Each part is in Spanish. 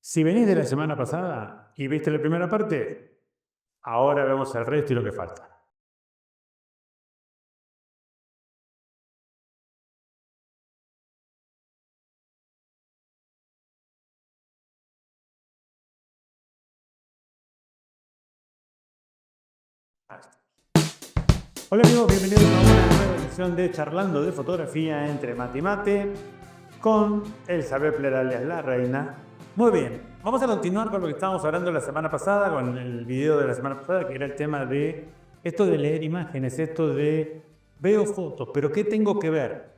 Si venís de la semana pasada y viste la primera parte, ahora vemos el resto y lo que falta. Hola amigos, bienvenidos a una nueva edición de Charlando de Fotografía entre Mate y Mate con el saber plenar alias la reina. Muy bien, vamos a continuar con lo que estábamos hablando la semana pasada, con el video de la semana pasada, que era el tema de esto de leer imágenes, esto de veo fotos, pero ¿qué tengo que ver?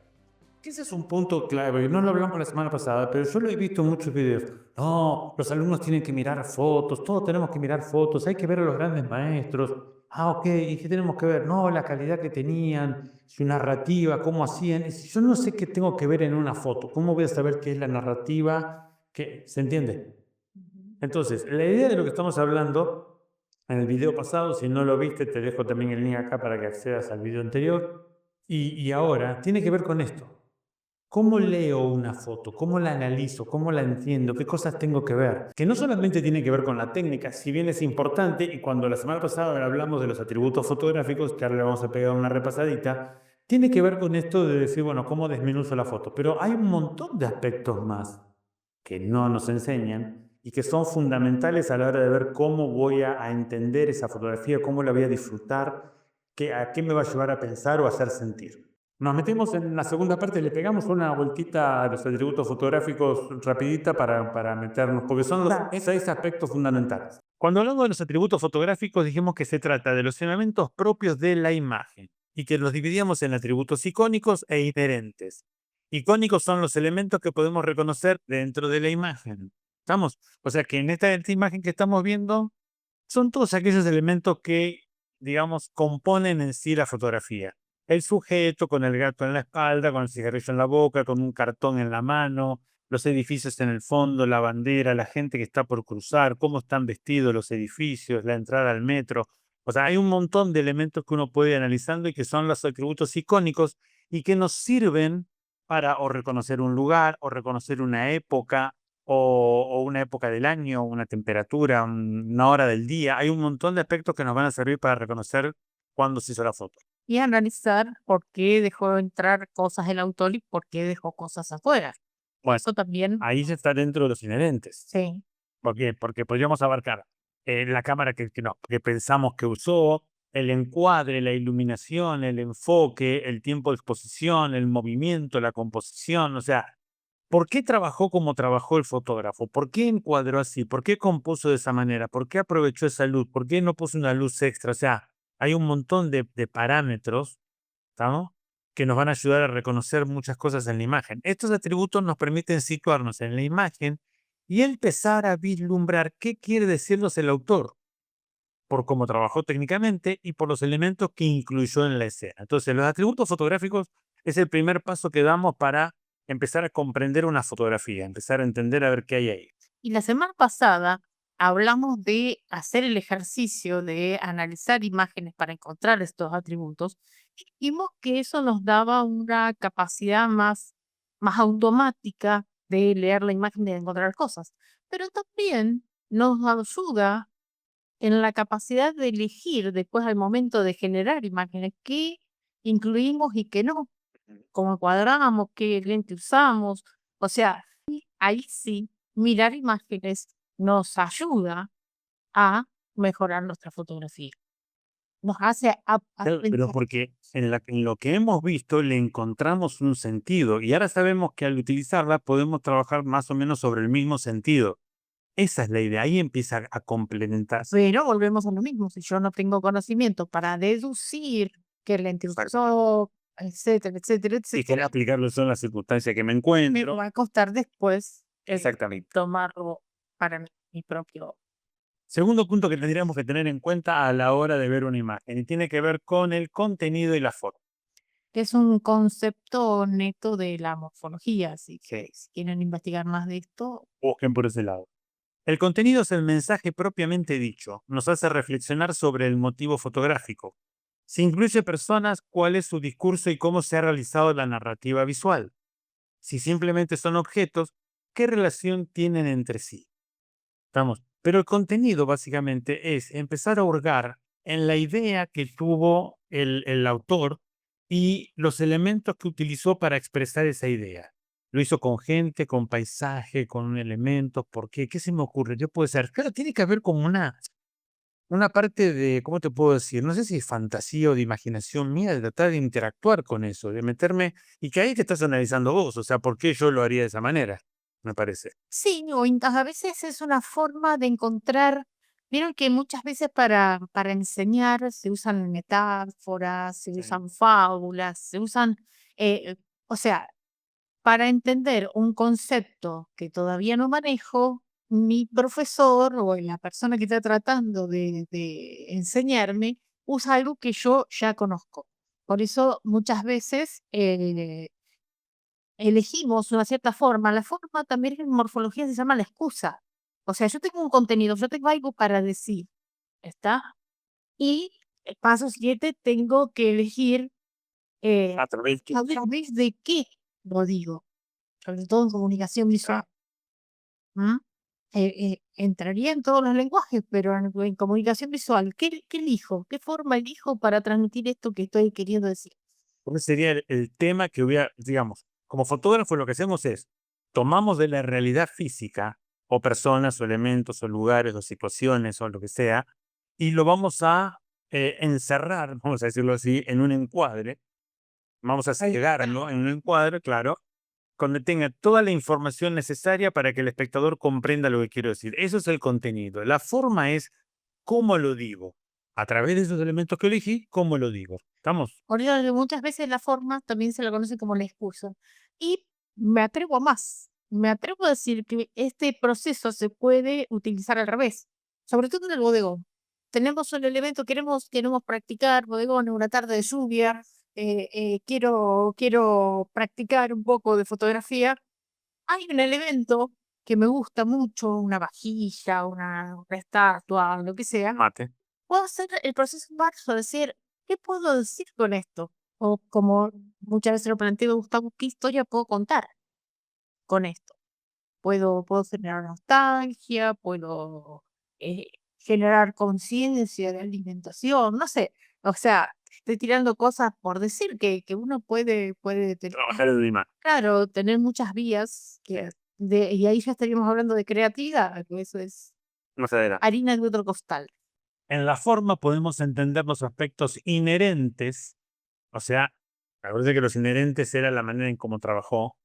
Que ese es un punto clave, no lo hablamos la semana pasada, pero yo lo he visto en muchos videos. No, los alumnos tienen que mirar fotos, todos tenemos que mirar fotos, hay que ver a los grandes maestros. Ah, ok, ¿y qué tenemos que ver? No, la calidad que tenían, su narrativa, cómo hacían. Y si yo no sé qué tengo que ver en una foto, ¿cómo voy a saber qué es la narrativa? ¿Se entiende? Entonces, la idea de lo que estamos hablando en el video pasado, si no lo viste, te dejo también el link acá para que accedas al video anterior. Y ahora tiene que ver con esto. ¿Cómo leo una foto? ¿Cómo la analizo? ¿Cómo la entiendo? ¿Qué cosas tengo que ver? Que no solamente tiene que ver con la técnica, si bien es importante, y cuando la semana pasada hablamos de los atributos fotográficos, que ahora le vamos a pegar una repasadita, tiene que ver con esto de decir, bueno, ¿cómo desmenuzo la foto? Pero hay un montón de aspectos más que no nos enseñan y que son fundamentales a la hora de ver cómo voy a entender esa fotografía, cómo la voy a disfrutar, a qué me va a llevar a pensar o a hacer sentir. Nos metemos en la segunda parte, le pegamos una vueltita a los atributos fotográficos rapidita para meternos, porque son los seis aspectos fundamentales. Cuando hablamos de los atributos fotográficos, dijimos que se trata de los elementos propios de la imagen y que los dividíamos en atributos icónicos e inherentes. Icónicos son los elementos que podemos reconocer dentro de la imagen. ¿Estamos? O sea que en esta imagen que estamos viendo son todos aquellos elementos que, digamos, componen en sí la fotografía. El sujeto con el gato en la espalda, con el cigarrillo en la boca, con un cartón en la mano, los edificios en el fondo, la bandera, la gente que está por cruzar, cómo están vestidos los edificios, la entrada al metro. O sea, hay un montón de elementos que uno puede ir analizando y que son los atributos icónicos y que nos sirven para o reconocer un lugar, o reconocer una época, o una época del año, una temperatura, una hora del día. Hay un montón de aspectos que nos van a servir para reconocer cuándo se hizo la foto. Y analizar por qué dejó entrar cosas el autor y por qué dejó cosas afuera. Bueno, Eso también, ahí ya está dentro de los inherentes. sí. ¿Por qué? Porque podríamos abarcar la cámara que pensamos que usó, el encuadre, la iluminación, el enfoque, el tiempo de exposición, el movimiento, la composición. O sea, ¿por qué trabajó como trabajó el fotógrafo? ¿Por qué encuadró así? ¿Por qué compuso de esa manera? ¿Por qué aprovechó esa luz? ¿Por qué no puso una luz extra? O sea, hay un montón de parámetros, ¿estamos? Que nos van a ayudar a reconocer muchas cosas en la imagen. Estos atributos nos permiten situarnos en la imagen y empezar a vislumbrar qué quiere decirnos el autor, por cómo trabajó técnicamente y por los elementos que incluyó en la escena. Entonces, los atributos fotográficos es el primer paso que damos para empezar a comprender una fotografía, empezar a entender a ver qué hay ahí. Y la semana pasada hablamos de hacer el ejercicio de analizar imágenes para encontrar estos atributos y vimos que eso nos daba una capacidad más automática de leer la imagen y de encontrar cosas. Pero también nos ayuda en la capacidad de elegir después al momento de generar imágenes qué incluimos y qué no, cómo cuadramos, qué lente usamos. O sea, ahí sí, mirar imágenes nos ayuda a mejorar nuestra fotografía. Nos hace Claro, pero aprender. porque en lo que hemos visto le encontramos un sentido y ahora sabemos que al utilizarla podemos trabajar más o menos sobre el mismo sentido. Esa es la idea, ahí empieza a complementarse. Pero volvemos a lo mismo. Si yo no tengo conocimiento para deducir qué lente usó, etcétera, etcétera, Y querer etcétera, aplicarlo son las circunstancias que me me encuentro. va a costar después Exactamente. tomarlo para mi propio. Segundo punto que tendríamos que tener en cuenta a la hora de ver una imagen y tiene que ver con el contenido y la forma. Que es un concepto neto de la morfología, así que si quieren investigar más de esto, Busquen por ese lado. El contenido es el mensaje propiamente dicho. Nos hace reflexionar sobre el motivo fotográfico. Si incluye personas, cuál es su discurso y cómo se ha realizado la narrativa visual. Si simplemente son objetos, ¿qué relación tienen entre sí? ¿Estamos? Pero el contenido básicamente es empezar a hurgar en la idea que tuvo el autor y los elementos que utilizó para expresar esa idea. Lo hizo con gente, con paisaje, con elementos. ¿Por qué? ¿Qué se me ocurre? Yo puede ser. Claro, tiene que haber como una parte de, ¿cómo te puedo decir? No sé si es fantasía o de imaginación mía, de tratar de interactuar con eso, de meterme, y que ahí que estás analizando vos, o sea, ¿por qué yo lo haría de esa manera? Me parece. Sí, o a veces es una forma de encontrar, vieron que muchas veces para enseñar se usan metáforas, se Sí. usan fábulas, se usan, o sea, para entender un concepto que todavía no manejo, mi profesor o la persona que está tratando de enseñarme usa algo que yo ya conozco. Por eso muchas veces elegimos una cierta forma. La forma también en morfología se llama la excusa. O sea, yo tengo un contenido, yo tengo algo para decir, ¿está? Y el paso siguiente tengo que elegir A través que, a través de qué lo digo, sobre todo en comunicación visual. ¿M? Entraría en todos los lenguajes, pero en comunicación visual, ¿qué elijo? ¿Qué forma elijo para transmitir esto que estoy queriendo decir? ¿cuál sería el tema que hubiera, digamos, como fotógrafo lo que hacemos es, tomamos de la realidad física, o personas, o elementos, o lugares, o situaciones, o lo que sea, y lo vamos a encerrar, vamos a decirlo así, en un encuadre, vamos a cegarlo en un encuadre, claro, donde tenga toda la información necesaria para que el espectador comprenda lo que quiero decir. Eso es el contenido. La forma es cómo lo digo. A través de esos elementos que elegí, cómo lo digo. ¿Estamos? Por eso que muchas veces la forma también se la conoce como la excusa. Y me atrevo a más. Me atrevo a decir que este proceso se puede utilizar al revés, sobre todo en el bodegón. Tenemos un elemento, queremos practicar bodegón en una tarde de lluvia, quiero practicar un poco de fotografía. Hay un elemento que me gusta mucho, una vajilla, una estatua, lo que sea. Mate. Puedo hacer el proceso inverso, decir, ¿qué puedo decir con esto? O como muchas veces lo planteo Gustavo, ¿qué historia puedo contar con esto? Puedo generar nostalgia, puedo eh, generar conciencia de alimentación, no sé. O sea, estoy tirando cosas por decir que uno puede tener, Trabajar el imán. claro, tener muchas vías Sí. y ahí ya estaríamos hablando de creatividad, que eso es Más adelante. harina de otro costal. En la forma podemos entender los aspectos inherentes, o sea, acuérdense que los inherentes era la manera en cómo trabajó,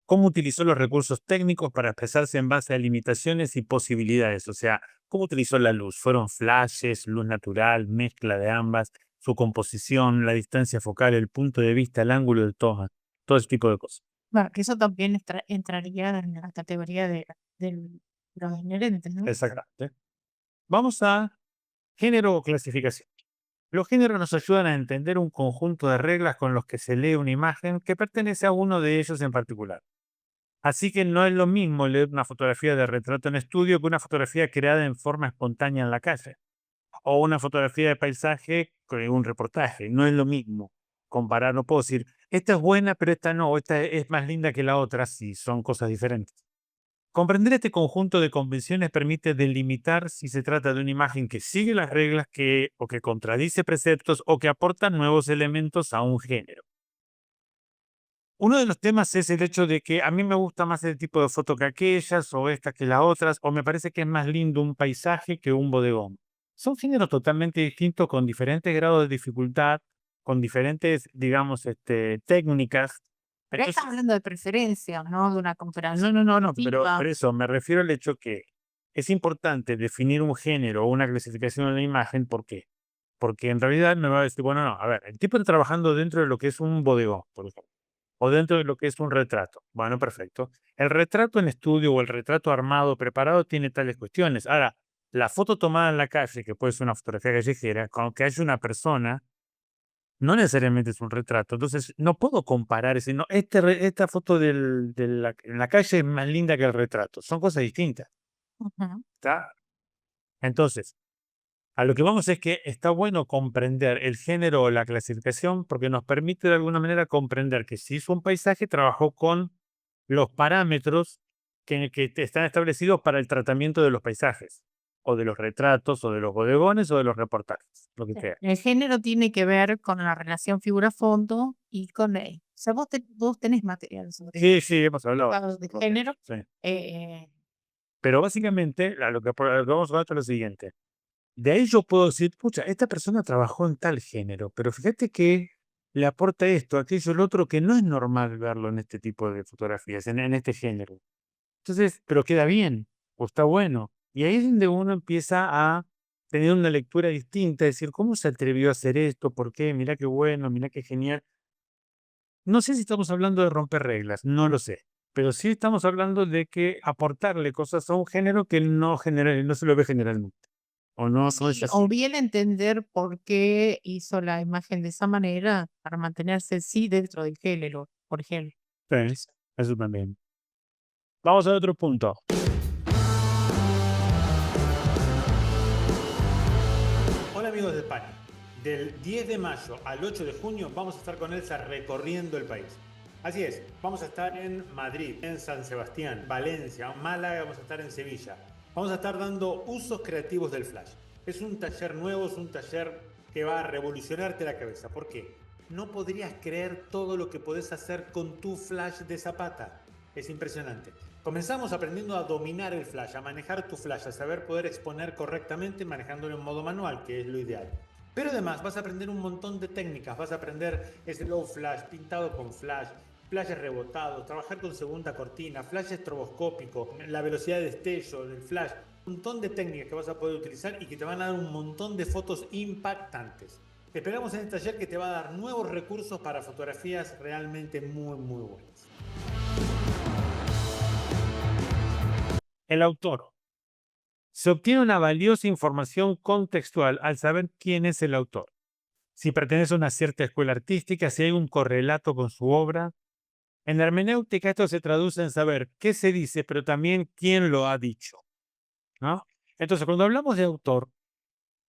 cómo utilizó los recursos técnicos para expresarse en base a limitaciones y posibilidades, o sea, cómo utilizó la luz. Fueron flashes, luz natural, mezcla de ambas, su composición, la distancia focal, el punto de vista, el ángulo de toma, todo ese tipo de cosas. Bueno, que eso también entraría en la categoría de los inherentes, ¿no? Exactamente. Vamos a género o clasificación. Los géneros nos ayudan a entender un conjunto de reglas con los que se lee una imagen que pertenece a uno de ellos en particular. Así que no es lo mismo leer una fotografía de retrato en estudio que una fotografía creada en forma espontánea en la calle, o una fotografía de paisaje con un reportaje. No es lo mismo comparar, no puedo decir, esta es buena, pero esta no, o esta es más linda que la otra, si son cosas diferentes. Comprender este conjunto de convenciones permite delimitar si se trata de una imagen que sigue las reglas o que contradice preceptos o que aporta nuevos elementos a un género. Uno de los temas es el hecho de que a mí me gusta más el tipo de foto que aquellas o estas que las otras, o me parece que es más lindo un paisaje que un bodegón. Son géneros totalmente distintos con diferentes grados de dificultad, con diferentes, digamos, técnicas. Pero ahí estamos Entonces, hablando de preferencias, ¿no? De una comparación no, pero objetiva. por eso me refiero al hecho que es importante definir un género o una clasificación de una imagen. ¿Por qué? Porque en realidad me va a decir, bueno, no, a ver, el tipo está trabajando dentro de lo que es un bodegón, por ejemplo, o dentro de lo que es un retrato. Bueno, perfecto. El retrato en estudio o el retrato armado, preparado, tiene tales cuestiones. Ahora, la foto tomada en la calle, que puede ser una fotografía callejera, con que haya una persona, no necesariamente es un retrato. Entonces, no puedo comparar ese, no, esta foto en la calle es más linda que el retrato. Son cosas distintas. Ujú. ¿Está? Entonces, a lo que vamos es que está bueno comprender el género o la clasificación porque nos permite de alguna manera comprender que si hizo un paisaje, trabajó con los parámetros que están establecidos para el tratamiento de los paisajes, o de los retratos, o de los bodegones, o de los reportajes, lo que sea. El género tiene que ver con la relación figura-fondo y con él. O sea, vos tenés material sobre Sí, sí, hemos hablado. casos de género. Sí. Eh, Pero básicamente, a lo que vamos a hablar es lo siguiente. De ahí yo puedo decir, pucha, esta persona trabajó en tal género, pero fíjate que le aporta esto, aquello, el otro, que no es normal verlo en este tipo de fotografías, en este género. Entonces, pero queda bien, o está bueno. Y ahí es donde uno empieza a tener una lectura distinta, decir, ¿cómo se atrevió a hacer esto? ¿Por qué? Mirá qué bueno, mirá qué genial. No sé si estamos hablando de romper reglas, no lo sé. Pero sí estamos hablando de que aportarle cosas a un género que no se lo ve generalmente. O no es sí, así. o bien entender por qué hizo la imagen de esa manera para mantenerse sí dentro del género, por ejemplo. Sí, eso también. Vamos a otro punto. Hola amigos de España. Del 10 de mayo al 8 de junio vamos a estar con Elsa recorriendo el país. Así es, vamos a estar en Madrid, en San Sebastián, Valencia, Málaga, vamos a estar en Sevilla. Vamos a estar dando usos creativos del flash. Es un taller nuevo, es un taller que va a revolucionarte la cabeza. ¿Por qué? No podrías creer todo lo que podés hacer con tu flash de Zapata. Es impresionante. Comenzamos aprendiendo a dominar el flash, a manejar tu flash, a saber poder exponer correctamente manejándolo en modo manual, que es lo ideal. Pero además vas a aprender un montón de técnicas, vas a aprender slow flash, pintado con flash, flashes rebotados, trabajar con segunda cortina, flash estroboscópico, la velocidad de destello del flash, un montón de técnicas que vas a poder utilizar y que te van a dar un montón de fotos impactantes. Te esperamos en este taller que te va a dar nuevos recursos para fotografías realmente muy, muy buenas. El autor. Se obtiene una valiosa información contextual al saber quién es el autor. Si pertenece a una cierta escuela artística, si hay un correlato con su obra. En la hermenéutica esto se traduce en saber qué se dice, pero también quién lo ha dicho, ¿no? Entonces, cuando hablamos de autor,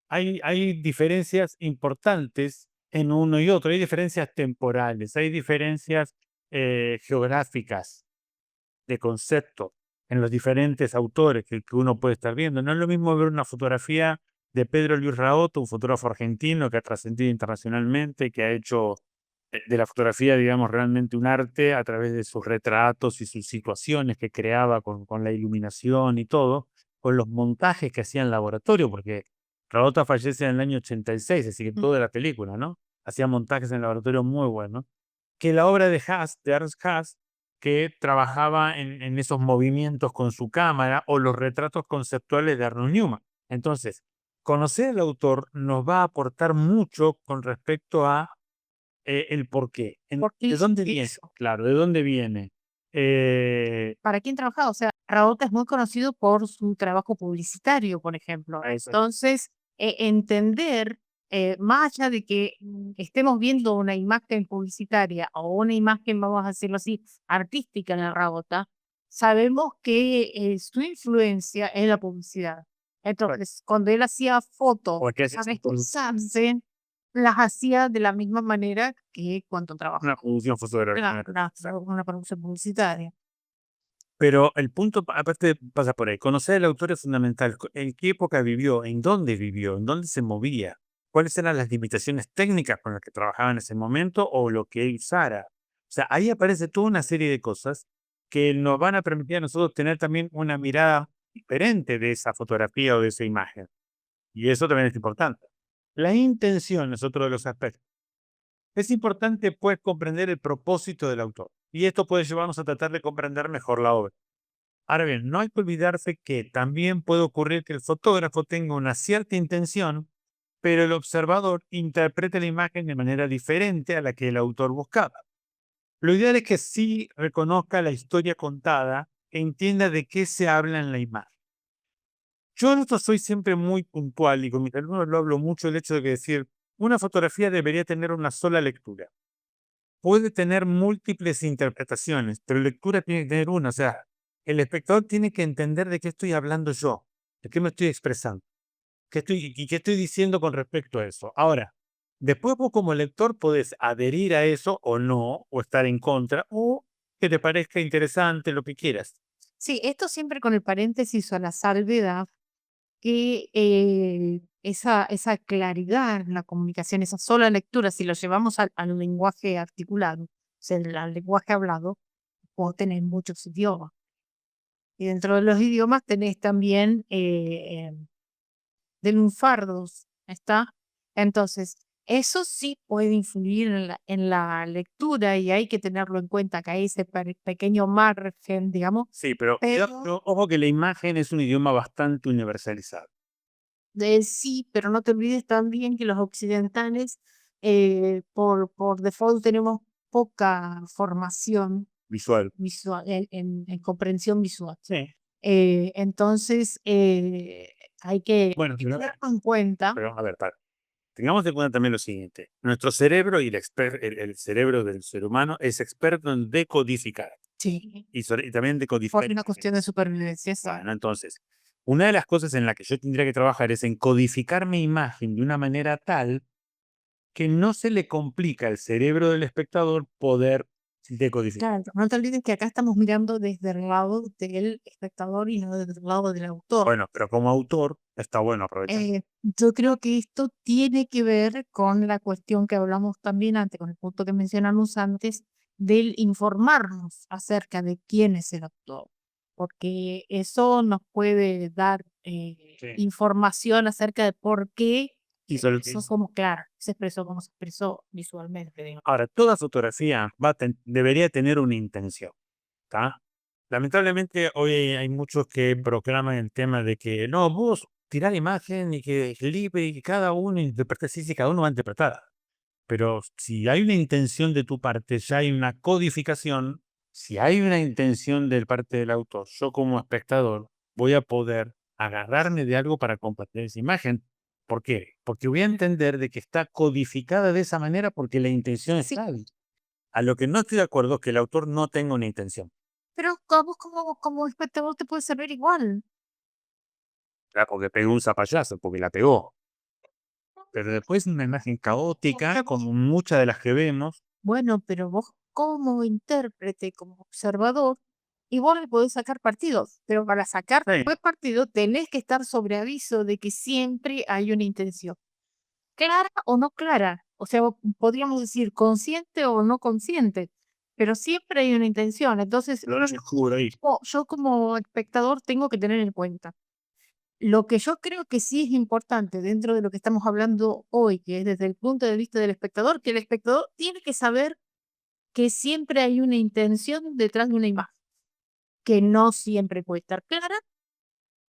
hay diferencias importantes en uno y otro. Hay diferencias temporales, hay diferencias geográficas, de concepto en los diferentes autores que uno puede estar viendo. No es lo mismo ver una fotografía de Pedro Luis Raoto, un fotógrafo argentino que ha trascendido internacionalmente, que ha hecho de la fotografía, digamos, realmente un arte a través de sus retratos y sus situaciones que creaba con la iluminación y todo, con los montajes que hacía en laboratorio, porque Raoto fallece en el año 86, así que Mm. toda la película, ¿no? Hacía montajes en laboratorio muy buenos. Que la obra de Haas, de Ernst Haas, que trabajaba en esos movimientos con su cámara, o los retratos conceptuales de Arnold Newman. Entonces, conocer al autor nos va a aportar mucho con respecto a el porqué. ¿Por qué ¿De hizo dónde viene? eso? Claro, ¿de dónde viene? ¿Para quién trabajaba? O sea, Raota es muy conocido por su trabajo publicitario, por ejemplo. Eso. Entonces, entender, más allá de que estemos viendo una imagen publicitaria o una imagen, vamos a decirlo así, artística en la Raota, sabemos que su influencia es la publicidad. Entonces, cuando él hacía fotos Porque para expresarse, las hacía de la misma manera que cuando trabajaba una producción fotográfica. una producción publicitaria. Pero el punto, aparte, pasa por ahí. Conocer al autor es fundamental. ¿En qué época vivió? ¿En dónde se movía? ¿Cuáles eran las limitaciones técnicas con las que trabajaba en ese momento o lo que él usara? O sea, ahí aparece toda una serie de cosas que nos van a permitir a nosotros tener también una mirada diferente de esa fotografía o de esa imagen. Y eso también es importante. La intención es otro de los aspectos. Es importante, pues, comprender el propósito del autor. Y esto puede llevarnos a tratar de comprender mejor la obra. Ahora bien, no hay que olvidarse que también puede ocurrir que el fotógrafo tenga una cierta intención, pero el observador interprete la imagen de manera diferente a la que el autor buscaba. Lo ideal es que sí reconozca la historia contada e entienda de qué se habla en la imagen. Yo en esto soy siempre muy puntual y con mis alumnos lo hablo mucho, el hecho de que decir, una fotografía debería tener una sola lectura. Puede tener múltiples interpretaciones, pero lectura tiene que tener una. O sea, el espectador tiene que entender de qué estoy hablando yo, de qué me estoy expresando, qué estoy diciendo con respecto a eso. Ahora, después vos como lector podés adherir a eso o no, o estar en contra, o que te parezca interesante, lo que quieras. Sí, esto siempre con el paréntesis o la salvedad que esa claridad en la comunicación, esa sola lectura, si lo llevamos al lenguaje articulado, o sea, al lenguaje hablado, puedo tener muchos idiomas. Y dentro de los idiomas tenés también de lunfardos, ¿está? Entonces, eso sí puede influir en la lectura y hay que tenerlo en cuenta, que hay ese pequeño margen, digamos, Sí, pero, pero pero ojo que la imagen es un idioma bastante universalizado, sí, pero no te olvides también que los occidentales, por default, tenemos poca formación visual. visual, en comprensión visual. Sí. Entonces, hay que Bueno, tenerlo en cuenta. pero a ver, tengamos en cuenta también lo siguiente. Nuestro cerebro y el cerebro del ser humano es experto en decodificar Sí. y también Por decodificar una cuestión de imágenes. supervivencia, Bueno, exacto. entonces, una de las cosas en la que yo tendría que trabajar es en codificar mi imagen de una manera tal que no se le complica al cerebro del espectador poder decodificar. Claro, no te olvides que acá estamos mirando desde el lado del espectador y no desde el lado del autor. Bueno, pero como autor está bueno aprovechar. Yo creo que esto tiene que ver con la cuestión que hablamos también antes, con el punto que mencionamos antes, del informarnos acerca de quién es el autor, porque eso nos puede dar Sí. información acerca de por qué Y sobre eso como, claro, se expresó como se expresó visualmente, digamos. ahora, toda fotografía debería tener una intención, ¿está? Lamentablemente hoy hay muchos que proclaman el tema de que no, vos tirá la imagen y que es libre y que cada uno interprete, sí, sí, cada uno va a interpretar. Pero si hay una intención de tu parte, ya hay una codificación, si hay una intención del parte del autor, yo como espectador voy a poder agarrarme de algo para compartir esa imagen. ¿Por qué? Porque voy a entender de que está codificada de esa manera porque la intención Sí, está ahí. A lo que no estoy de acuerdo es que el autor no tenga una intención. pero como espectador te puede servir igual. ¿Verdad? Porque pegó un zapallazo, porque la pegó. Pero después una imagen caótica, como muchas de las que vemos. Bueno, pero vos como intérprete, como observador, y vos le podés sacar partido, pero para sacar Sí. buen partido tenés que estar sobre aviso de que siempre hay una intención, clara o no clara, o sea, podríamos decir consciente o no consciente, pero siempre hay una intención. Entonces, Lo descubro ahí. yo como espectador tengo que tener en cuenta. Lo que yo creo que sí es importante dentro de lo que estamos hablando hoy, que es desde el punto de vista del espectador, que el espectador tiene que saber que siempre hay una intención detrás de una imagen, que no siempre puede estar clara,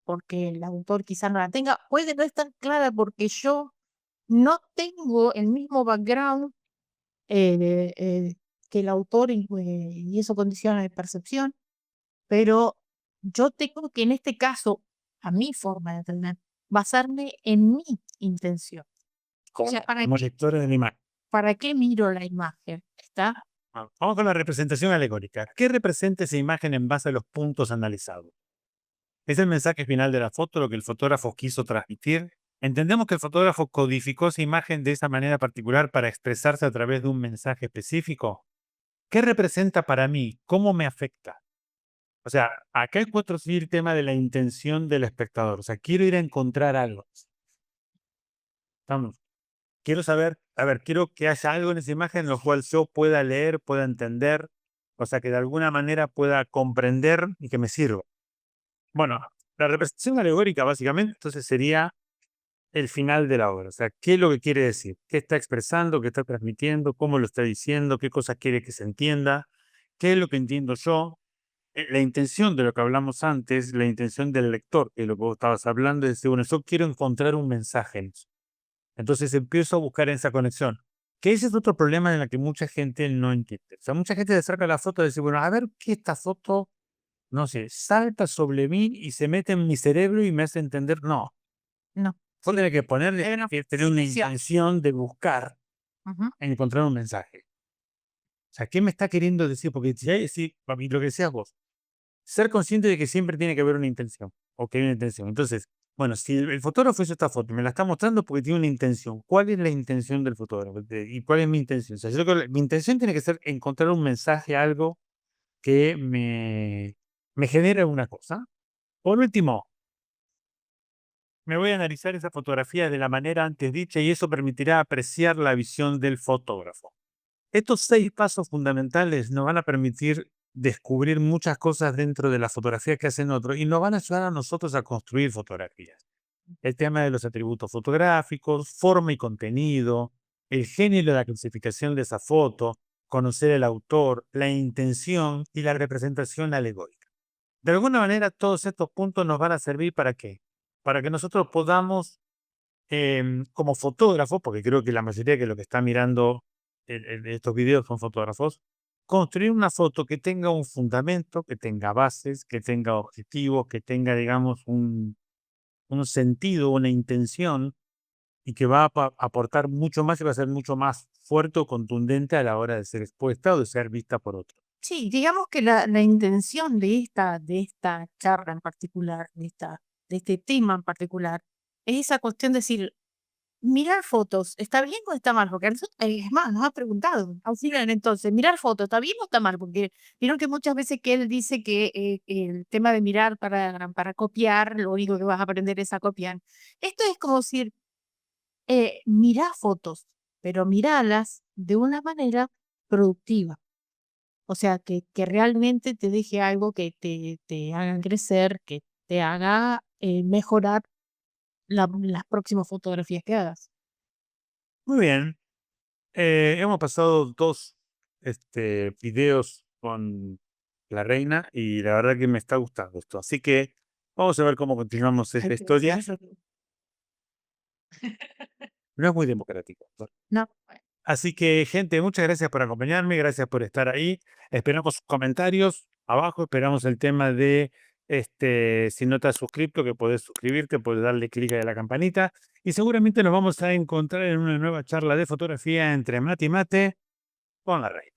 porque el autor quizá no la tenga, puede no estar clara porque yo no tengo el mismo background que el autor y eso condiciona mi percepción, pero yo tengo que en este caso, a mi forma de entender, basarme en mi intención. O sea, Como lectores de la imagen. ¿para qué miro la imagen? ¿Está? Vamos con la representación alegórica. ¿Qué representa esa imagen en base a los puntos analizados? ¿Es el mensaje final de la foto lo que el fotógrafo quiso transmitir? ¿Entendemos que el fotógrafo codificó esa imagen de esa manera particular para expresarse a través de un mensaje específico? ¿Qué representa para mí? ¿Cómo me afecta? O sea, acá encuentro sí el tema de la intención del espectador. O sea, quiero ir a encontrar algo. Estamos. Quiero saber, a ver, quiero que haya algo en esa imagen en lo cual yo pueda leer, pueda entender, o sea, que de alguna manera pueda comprender y que me sirva. Bueno, la representación alegórica básicamente entonces sería el final de la obra. O sea, ¿qué es lo que quiere decir? ¿Qué está expresando? ¿Qué está transmitiendo? ¿Cómo lo está diciendo? ¿Qué cosas quiere que se entienda? ¿Qué es lo que entiendo yo? La intención de lo que hablamos antes, la intención del lector, que es lo que vos estabas hablando, es decir, bueno, yo quiero encontrar un mensaje en eso. Entonces empiezo a buscar esa conexión. Que ese es otro problema en el que mucha gente no entiende. O sea, mucha gente le saca la foto y dice, bueno, a ver qué esta foto, no sé, salta sobre mí y se mete en mi cerebro y me hace entender. No, No. vos tenés que ponerle, Hay una que tener una intención. intención de buscar, Ujú. encontrar un mensaje. O sea, ¿qué me está queriendo decir? Porque si, papi, lo que decías vos, ser consciente de que siempre tiene que haber una intención, o que hay una intención. Entonces, bueno, si el fotógrafo hizo esta foto y me la está mostrando porque tiene una intención, ¿cuál es la intención del fotógrafo? ¿Y cuál es mi intención? O sea, yo creo que mi intención tiene que ser encontrar un mensaje, algo que me genera una cosa. Por último, me voy a analizar esa fotografía de la manera antes dicha y eso permitirá apreciar la visión del fotógrafo. Estos 6 pasos fundamentales nos van a permitir descubrir muchas cosas dentro de la fotografía que hacen otros y nos van a ayudar a nosotros a construir fotografías. El tema de los atributos fotográficos, forma y contenido, el género de la clasificación de esa foto, conocer el autor, la intención y la representación alegórica. De alguna manera, todos estos puntos nos van a servir para qué? Para que nosotros podamos, como fotógrafos, porque creo que la mayoría que lo que está mirando estos videos son fotógrafos, construir una foto que tenga un fundamento, que tenga bases, que tenga objetivos, que tenga, digamos, un sentido, una intención y que va a aportar mucho más y va a ser mucho más fuerte o contundente a la hora de ser expuesta o de ser vista por otros. Sí, digamos que la intención de esta charla en particular, de este tema en particular, es esa cuestión de decir, mirar fotos, ¿está bien o está mal? Porque a nosotros, es más, nos ha preguntado, auxilian entonces, mirar fotos, ¿está bien o está mal? Porque vieron que muchas veces que él dice que el tema de mirar para copiar, lo único que vas a aprender es a copiar. Esto es como decir, mirá fotos, pero miralas de una manera productiva. O sea, que realmente te deje algo que te haga crecer, que te haga mejorar las próximas fotografías que hagas. Muy bien, hemos pasado 2 videos con la reina y la verdad que me está gustando esto. Así que vamos a ver cómo continuamos Ay, esta historia. gracias. No es muy democrático. No, Así que, gente, muchas gracias por acompañarme, gracias por estar ahí. Esperamos sus comentarios abajo, esperamos el tema de si no te has suscrito, que puedes suscribirte, puedes darle clic a la campanita. Y seguramente nos vamos a encontrar en una nueva charla de fotografía entre Mate y Mate con la reina.